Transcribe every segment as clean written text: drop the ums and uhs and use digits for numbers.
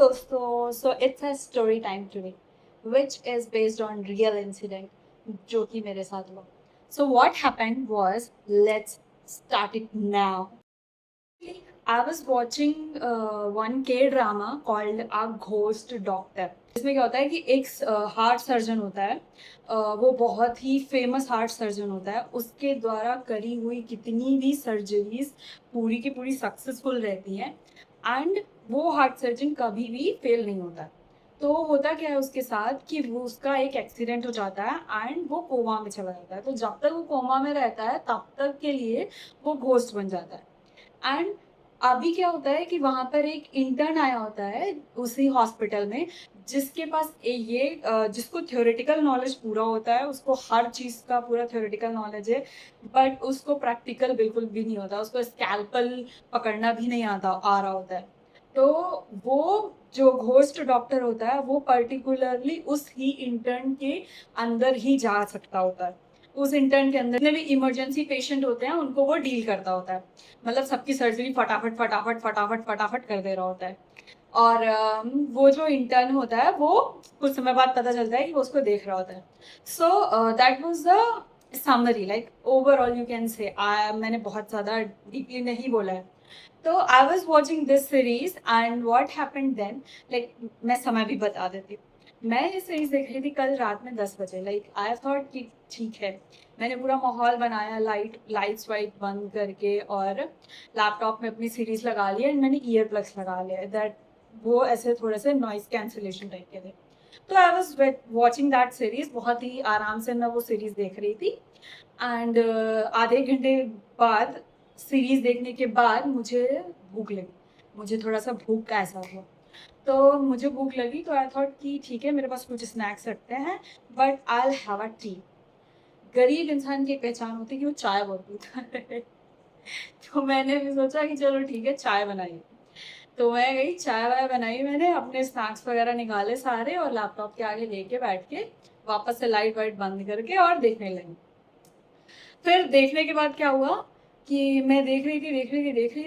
दोस्तों, so it's a story time today, which is based on real incident जो कि मेरे साथ हुआ. So what happened was, let's start it now. I was watching one K drama called A Ghost Doctor. इसमें क्या होता है कि एक हार्ट सर्जन होता है. वो बहुत ही फेमस हार्ट सर्जन होता है. उसके द्वारा करी हुई कितनी भी सर्जरीज पूरी की पूरी सक्सेसफुल रहती हैं एंड वो हार्ट सर्जन कभी भी फेल नहीं होता. तो होता क्या है उसके साथ कि वो उसका एक एक्सीडेंट हो जाता है एंड वो कोमा में चला जाता है. तो जब तक वो कोमा में रहता है तब तक के लिए वो घोस्ट बन जाता है. एंड अभी क्या होता है कि वहां पर एक इंटर्न आया होता है उसी हॉस्पिटल में, जिसके पास जिसको थ्योरेटिकल नॉलेज पूरा होता है. उसको हर चीज का पूरा थ्योरेटिकल नॉलेज है, बट उसको प्रैक्टिकल बिल्कुल भी नहीं होता. उसको स्कैल्पल पकड़ना भी नहीं आ रहा होता है. तो वो जो घोस्ट डॉक्टर होता है वो पर्टिकुलरली उस ही इंटर्न के अंदर ही जा सकता होता है. उस इंटर्न के अंदर जितने भी इमरजेंसी पेशेंट होते हैं उनको वो डील करता होता है. मतलब सबकी सर्जरी फटाफट फटाफट फटाफट फटाफट कर दे रहा होता है. और वो जो इंटर्न होता है वो कुछ समय बाद पता चलता है कि वो उसको देख रहा होता है. So that was the summary, like overall you can say. मैंने बहुत ज़्यादा डीपली नहीं बोला है. तो I was watching this series and what happened then, like मैं समय भी बता देती हूँ. मैं ये सीरीज देख रही थी कल रात में 10 बजे. लाइक आई थॉट कि ठीक है. मैंने पूरा माहौल बनाया, लाइट्स वाइट बंद करके, और लैपटॉप में अपनी सीरीज लगा लिया एंड मैंने ईयर प्लग्स लगा लिया दैट वो ऐसे थोड़े से नॉइस कैंसिलेशन टाइप के थे. तो I was watching that series. बहुत ही आराम से मैं वो सीरीज देख रही थी एंड आधे घंटे बाद, सीरीज देखने के बाद मुझे भूख लगी. मुझे थोड़ा सा भूख का एहसास हुआ. तो मुझे भूख लगी तो आई थॉट कि ठीक है, मेरे पास कुछ स्नैक्स रखते हैं, but I will have a T. गरीब इंसान की पहचान होती है कि वो चाय बहुत पीता है. तो मैंने भी सोचा कि चलो ठीक है, चाय बनाइए. तो मैं गई, चाय वाय बनाई, मैंने अपने स्नैक्स वगैरह निकाले सारे और लैपटॉप के आगे लेके बैठ के वापस से लाइट वाइट बंद करके और देखने लगी. फिर देखने के बाद क्या हुआ कि मैं देख रही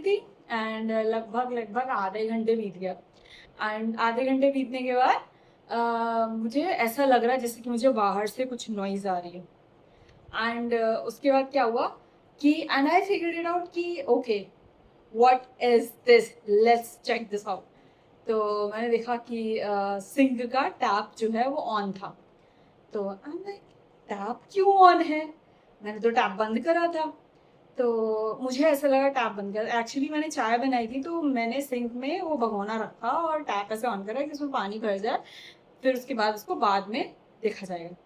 थी एंड लगभग लगभग आधे घंटे बीत गया. एंड आधे घंटे बीतने के बाद मुझे ऐसा लग रहा है जैसे कि मुझे बाहर से कुछ नॉइज आ रही है. एंड उसके बाद क्या हुआ कि and I figured it out कि okay, what is this, let's check this out. तो मैंने देखा कि सिंक का टैप जो है वो ऑन था. तो आई एम लाइक, टैप क्यों ऑन है? मैंने तो टैप बंद करा था. तो मुझे ऐसा लगा टैप बंद कर. एक्चुअली मैंने चाय बनाई थी तो मैंने सिंक में वो भगोना रखा और टैप ऐसे ऑन करा कि उसमें पानी भर जाए, फिर उसके बाद उसको बाद में देखा जाएगा.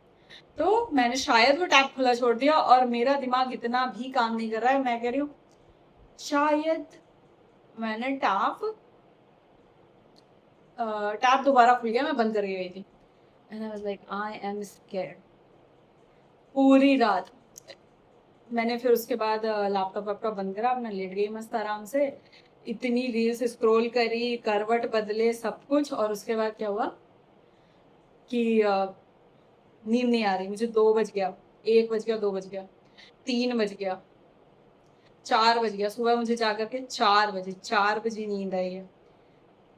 तो मैंने शायद वो टैप खुला छोड़ दिया और मेरा दिमाग इतना भी काम नहीं कर रहा है. मैं कह रही हूँ शायद मैंने टैप दोबारा खुल गया, मैं बंद कर गई थी. And I was like, I am scared. पूरी रात मैंने फिर उसके बाद लैपटॉप वैपटॉप बंद करा, अपना लेट गई मस्त आराम से. इतनी रील्स स्क्रॉल करी, करवट बदले, सब कुछ. और उसके बाद क्या हुआ कि नींद नहीं आ रही मुझे. 2 बज गया, 1 बज गया, 2 बज गया, 3 बज गया, 4 बज गया. सुबह मुझे जाकर के 4 बजे नींद आई है.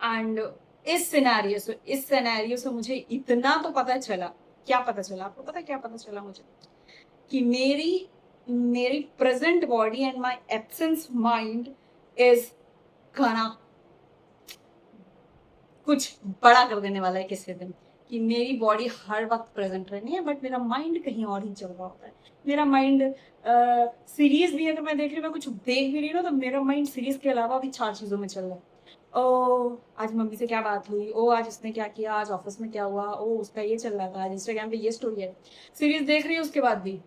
एंड इस सिनेरियो से मुझे इतना तो पता चला. क्या पता चला आपको? पता क्या पता चला मुझे? कि मेरी present body and my absence mind is गना कुछ बड़ा कर देने वाला है किसी दिन. कि मेरी बॉडी हर वक्त प्रेजेंट रहनी है बट मेरा माइंड कहीं और ही चल रहा होता है. मेरा माइंड सीरीज भी अगर मैं देख रही हूँ, मैं कुछ देख भी रही हूँ, तो मेरा माइंड सीरीज के अलावा भी 4 चीजों में चल रहा है. ओ आज मम्मी से क्या बात हुई, ओ आज उसने क्या किया, आज ऑफिस में क्या हुआ, ओ उसका ये चल रहा था, आज इंस्टाग्राम पे ये स्टोरी है. सीरीज देख रही है उसके बाद भी,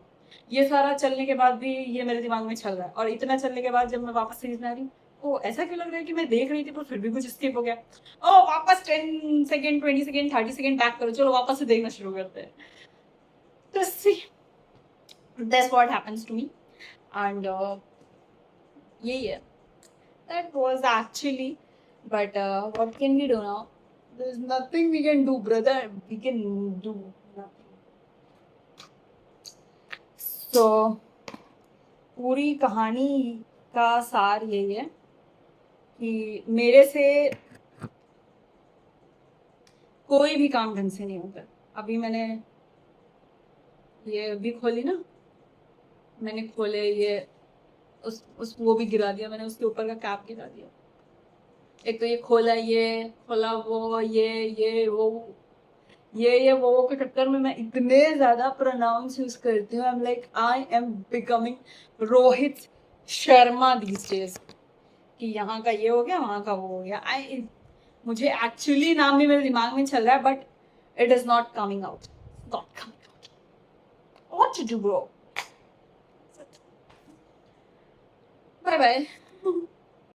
ये सारा चलने के बाद भी ये मेरे दिमाग में चल रहा है. और इतना चलने के बाद जब मैं वापस सीरीज में आ रही हूँ, ओ ऐसा क्यों लग रहा है कि मैं देख रही थी पर फिर भी कुछ स्किप हो गया. ओ वापस 10 सेकेंड, 20 सेकेंड, 30 सेकेंड बैक करो, चलो वापस से देखना शुरू करते हैं. तो see, that's what happens to me. And यही है. That was actually, but what can we do now? There is nothing we can do brother, we can do nothing. So पूरी कहानी का सार यही है कि मेरे से कोई भी काम ढंग से नहीं होता। अभी मैंने ये अभी खोली ना, मैंने खोले ये उस वो भी गिरा दिया मैंने, उसके ऊपर का कैप गिरा दिया। एक तो ये खोला, ये खोला, वो ये वो के चक्कर में मैं इतने ज्यादा प्रोनाउंस यूज करती हूँ। I am like I am becoming Rohit Sharma these days, कि यहाँ का ये हो गया, वहां का वो हो गया। मुझे एक्चुअली नाम भी मेरे दिमाग में चल रहा है, but it is not coming out, not coming out. What to do bro? Bye bye.